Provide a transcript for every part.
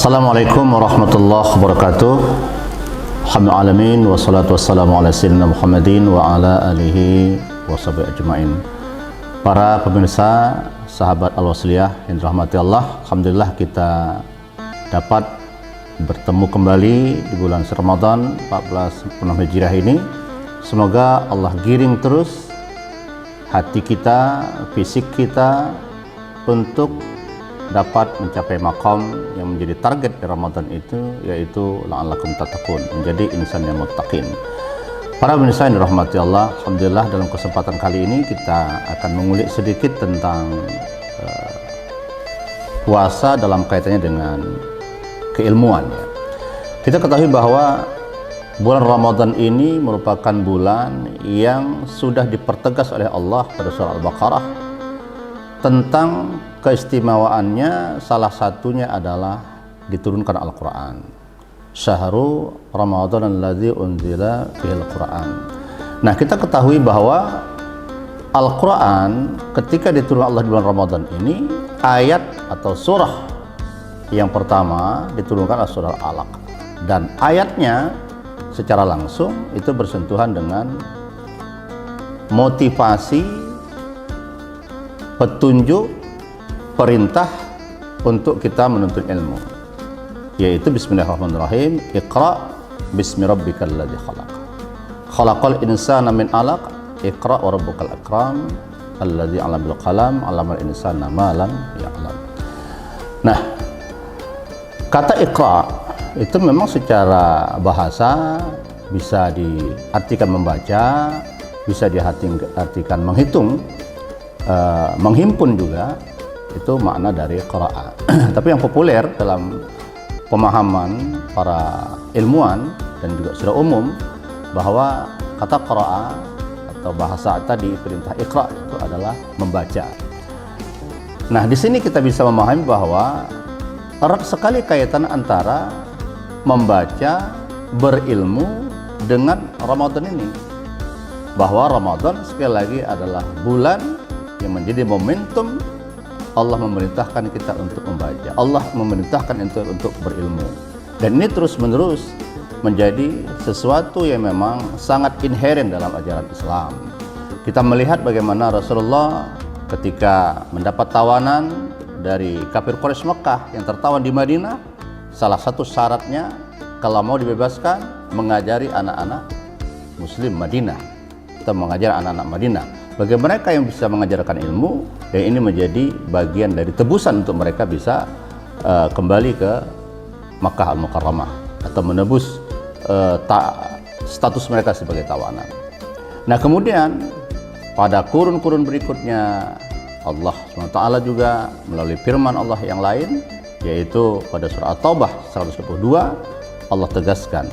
Assalamualaikum warahmatullahi wabarakatuh. Alhamdulillah alamin wassalatu wassalamu ala sayyidina Muhammadin wa ala alihi wa sahbihi ajmain. Para pemirsa, sahabat Al-Wasliyah yang dirahmati Allah, alhamdulillah kita dapat bertemu kembali di bulan Ramadan 14 Hijriah ini. Semoga Allah giring terus hati kita, fisik kita untuk dapat mencapai maqam yang menjadi target di Ramadan itu, yaitu la'allakum tattaqun, menjadi insan yang muttaqin. Para pemirsa yang dirahmati Allah, alhamdulillah dalam kesempatan kali ini kita akan mengulik sedikit tentang puasa dalam kaitannya dengan keilmuan. Kita ketahui bahwa bulan Ramadan ini merupakan bulan yang sudah dipertegas oleh Allah pada surah Al-Baqarah tentang keistimewaannya. Salah satunya adalah diturunkan Al-Quran. Syahru Ramadan alladzi unzila fihil Quran. Nah, kita ketahui bahwa Al-Quran ketika diturunkan Allah di bulan Ramadan ini, ayat atau surah yang pertama diturunkan adalah surah Al-Alaq, dan ayatnya secara langsung itu bersentuhan dengan motivasi, petunjuk, perintah untuk kita menuntut ilmu, yaitu bismillahirrahmanirrahim, Iqra bismi rabbikal ladzi khalaq, khalaqal insana min 'alaq, Iqra wa rabbukal akram alladzi 'allama bil qalam 'allamal insana ma lam ya'lam. Nah, kata Iqra itu memang secara bahasa bisa diartikan membaca, bisa diartikan menghitung, menghimpun juga. Itu makna dari qiraah. Tapi yang populer dalam pemahaman para ilmuwan dan juga sudah umum bahwa kata qiraah atau bahasa tadi, perintah Iqra, itu adalah membaca. Nah, di sini kita bisa memahami bahwa erat sekali kaitan antara membaca, berilmu dengan Ramadan ini. Bahwa Ramadan sekali lagi adalah bulan yang menjadi momentum Allah memerintahkan kita untuk membaca, Allah memerintahkan kita untuk berilmu, dan ini terus-menerus menjadi sesuatu yang memang sangat inheren dalam ajaran Islam. Kita melihat bagaimana Rasulullah ketika mendapat tawanan dari kafir Quraisy Mekah yang tertawan di Madinah, salah satu syaratnya kalau mau dibebaskan mengajari anak-anak Muslim Madinah, atau mengajar anak-anak Madinah. Bagi mereka yang bisa mengajarkan ilmu, dan ini menjadi bagian dari tebusan untuk mereka bisa kembali ke Makkah Al-Mukarramah atau menebus status mereka sebagai tawanan. Nah, kemudian pada kurun-kurun berikutnya Allah SWT juga melalui firman Allah yang lain, yaitu pada surah At-Taubah 122, Allah tegaskan,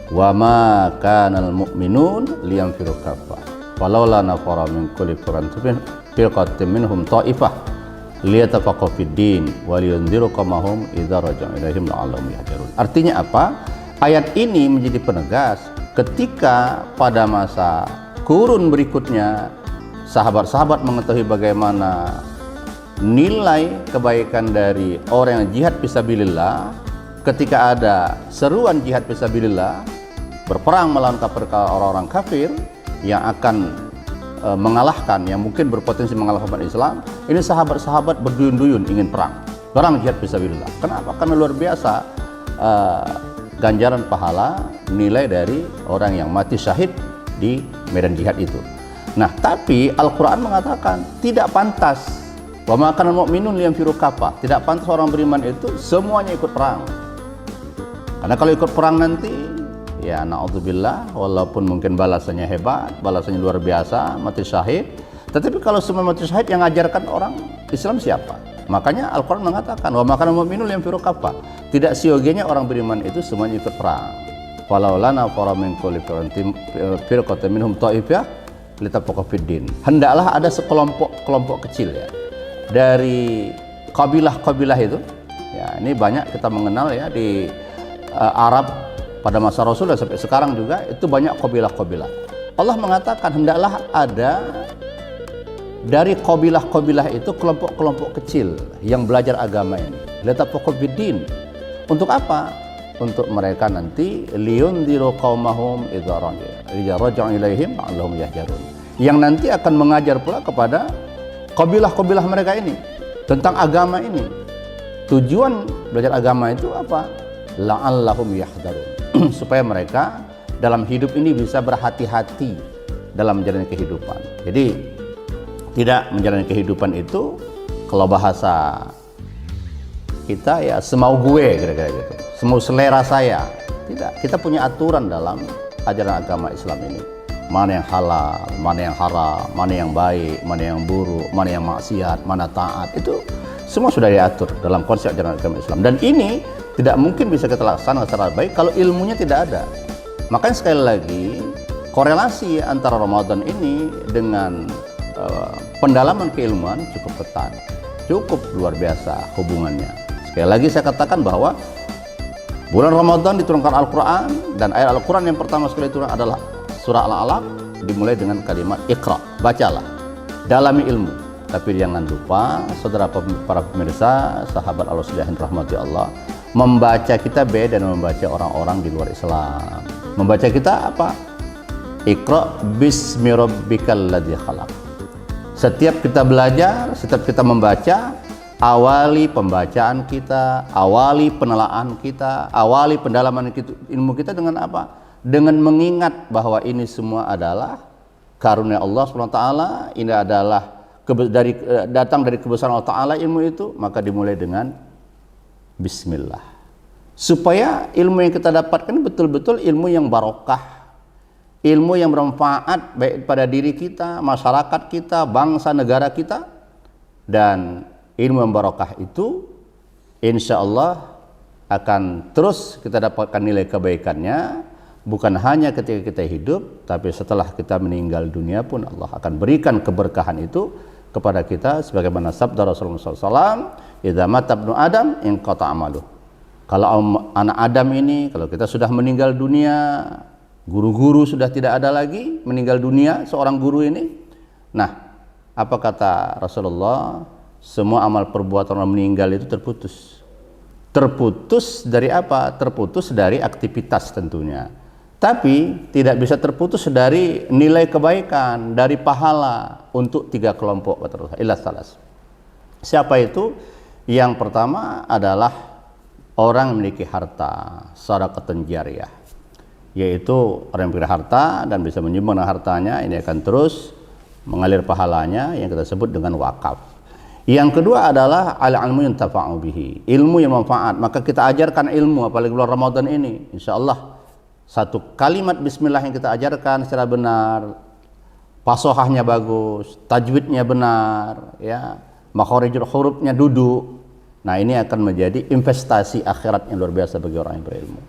wa ma kanal mu'minun liyanfiru kaffah walaula nafara min kulli firqatin minhum ta'ifah liyatafaqahu fid din wa liyunziru qaumahum idza raja'u ilaihim la'allahum yahdharun. Artinya apa? Ayat ini menjadi penegas ketika pada masa kurun berikutnya sahabat-sahabat mengetahui bagaimana nilai kebaikan dari orang yang jihad fisabilillah, ketika ada seruan jihad fisabilillah, berperang melawan orang-orang kafir yang akan mengalahkan, yang mungkin berpotensi mengalahkan umat Islam, ini sahabat-sahabat berduyun-duyun ingin perang jihad fisabilillah. Kenapa? Karena luar biasa ganjaran pahala, nilai dari orang yang mati syahid di medan jihad itu. Nah, tapi Al-Quran mengatakan tidak pantas, wa ma kana mu'minun liyanfiru kaffah, tidak pantas orang beriman itu semuanya ikut perang. Karena kalau ikut perang nanti, ya na'udzubillah, walaupun mungkin balasannya hebat, balasannya luar biasa, mati syahid, tetapi kalau semua mati syahid yang ngajarkan orang Islam siapa? Makanya Al-Quran mengatakan, wa ma kana mu'minun liyanfiru kaffah, tidak siogianya orang beriman itu semuanya ikut perang. Walaula nafara min kulli firqatin minhum ta'ifah litafaqahu fid din. Hendaklah ada sekelompok kecil ya dari kabilah-kabilah itu. Ya, ini banyak kita mengenal ya di Arab pada masa Rasul dan sampai sekarang juga itu banyak kabilah-kabilah. Allah mengatakan hendaklah ada dari kabilah-kabilah itu kelompok-kelompok kecil yang belajar agama ini. Litafaqahu fid din, Untuk apa? Untuk mereka nanti liyundiru qaumahum idza raja'u ilaihim la'allahum yahjarun. Yang nanti akan mengajar pula kepada kabilah-kabilah mereka ini tentang agama ini. Tujuan belajar agama itu apa? La'allahum yahjarun. Supaya mereka dalam hidup ini bisa berhati-hati dalam menjalani kehidupan. Jadi tidak menjalani kehidupan itu, kalau bahasa kita ya semau gue, kira-kira gitu, semau selera saya. Tidak, kita punya aturan dalam ajaran agama Islam ini. Mana yang halal, mana yang haram, mana yang baik, mana yang buruk, mana yang maksiat, mana taat, itu semua sudah diatur dalam konsep ajaran agama Islam. Dan ini tidak mungkin bisa kita laksanakan secara baik kalau ilmunya tidak ada. Makanya sekali lagi, korelasi antara Ramadan ini dengan pendalaman keilmuan cukup ketat, cukup luar biasa hubungannya. Sekali lagi saya katakan bahwa bulan Ramadan diturunkan Al-Quran, dan ayat Al-Quran yang pertama sekali turun adalah surah Al-Alaq, dimulai dengan kalimat Iqra, bacalah, dalami ilmu. Tapi jangan lupa, saudara para pemirsa, sahabat Al-Wasliyah yang rahmati Allah, membaca kita beda dengan membaca orang-orang di luar Islam. Membaca kita apa? Iqra bismi rabbikal ladzi khalaq. Setiap kita belajar, setiap kita membaca, awali pembacaan kita, awali penelaan kita, awali pendalaman ilmu kita dengan apa? Dengan mengingat bahwa ini semua adalah karunia Allah SWT, ini adalah datang dari kebesaran Allah Ta'ala ilmu itu, maka dimulai dengan Bismillah. Supaya ilmu yang kita dapatkan betul-betul ilmu yang barokah, ilmu yang bermanfaat baik pada diri kita, masyarakat kita, bangsa, negara kita. Dan ilmu yang barokah itu insya Allah akan terus kita dapatkan nilai kebaikannya, bukan hanya ketika kita hidup, tapi setelah kita meninggal dunia pun Allah akan berikan keberkahan itu kepada kita, sebagaimana sabda Rasulullah SAW, idza mata ibnu Adam inqata amaluh. Kalau anak Adam ini, kalau kita sudah meninggal dunia, guru-guru sudah tidak ada lagi, meninggal dunia seorang guru ini. Nah, apa kata Rasulullah? Semua amal perbuatan orang meninggal itu terputus. Terputus dari apa? Terputus dari aktivitas tentunya. Tapi tidak bisa terputus dari nilai kebaikan, dari pahala untuk 3 kelompok, kata Rasulullah. Illa salas. Siapa itu? Yang pertama adalah orang yang memiliki harta, shadaqatun jariyah, yaitu orang yang memiliki harta dan bisa menyumbang hartanya, ini akan terus mengalir pahalanya, yang kita sebut dengan wakaf. Yang kedua adalah al-ilmu yang tafa'u bihi, ilmu yang manfaat. Maka kita ajarkan ilmu, apalagi bulan Ramadan ini, insya Allah satu kalimat bismillah yang kita ajarkan secara benar, fasohahnya bagus, tajwidnya benar, ya, makharijul hurufnya duduk. Nah, ini akan menjadi investasi akhirat yang luar biasa bagi orang yang berilmu.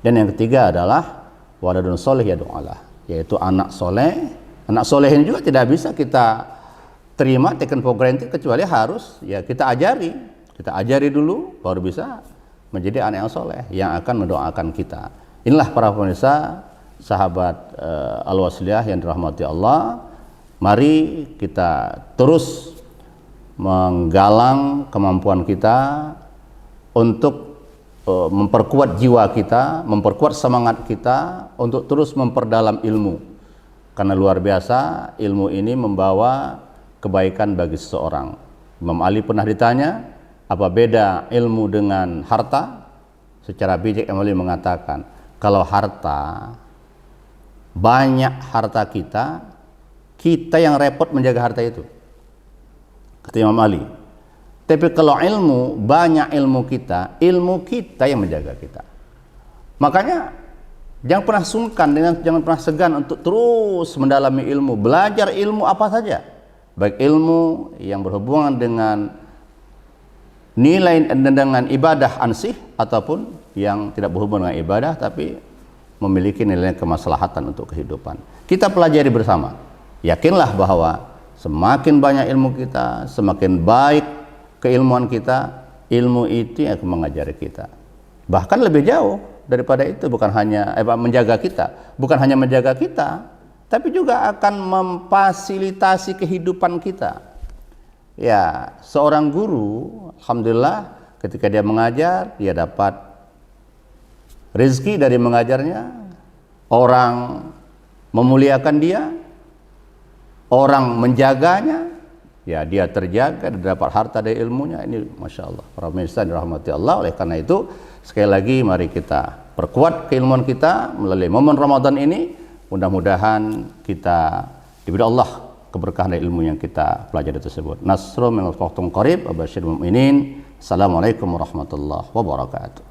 Dan yang ketiga adalah waladun soleh yadu'alah, yaitu anak soleh. Anak soleh ini juga tidak bisa kita terima, taken for granted, kecuali harus ya kita ajari dulu, baru bisa menjadi anak yang soleh yang akan mendoakan kita. Inilah para pemirsa, sahabat Al-Wasliyah yang dirahmati Allah, mari kita terus menggalang kemampuan kita untuk memperkuat jiwa kita, memperkuat semangat kita untuk terus memperdalam ilmu. Karena luar biasa ilmu ini membawa kebaikan bagi seseorang. Imam Ali pernah ditanya, apa beda ilmu dengan harta? Secara bijak Imam Ali mengatakan, kalau harta, banyak harta kita yang repot menjaga harta itu, kata Imam Ali. Tapi kalau ilmu, banyak ilmu kita yang menjaga kita. Makanya jangan pernah sungkan, jangan pernah segan untuk terus mendalami ilmu, belajar ilmu apa saja, baik ilmu yang berhubungan dengan nilai dengan ibadah ansih ataupun yang tidak berhubungan dengan ibadah tapi memiliki nilai kemaslahatan untuk kehidupan. Kita pelajari bersama. Yakinlah bahwa semakin banyak ilmu kita, semakin baik keilmuan kita, ilmu itu yang akan mengajari kita. Bahkan lebih jauh daripada itu, bukan hanya menjaga kita, bukan hanya menjaga kita, tapi juga akan memfasilitasi kehidupan kita. Ya, seorang guru, alhamdulillah, ketika dia mengajar, dia dapat rezeki dari mengajarnya, orang memuliakan dia, orang menjaganya, ya dia terjaga dan dapat harta dari ilmunya. Ini Masya Allah, para pemirsa dirahmati Allah. Oleh karena itu, sekali lagi mari kita perkuat keilmuan kita melalui momen Ramadan ini. Mudah-mudahan kita diberi Allah keberkahan dari ilmu yang kita pelajari tersebut. Nasrul minal qarib, abashir mu'minin. Assalamualaikum warahmatullahi wabarakatuh.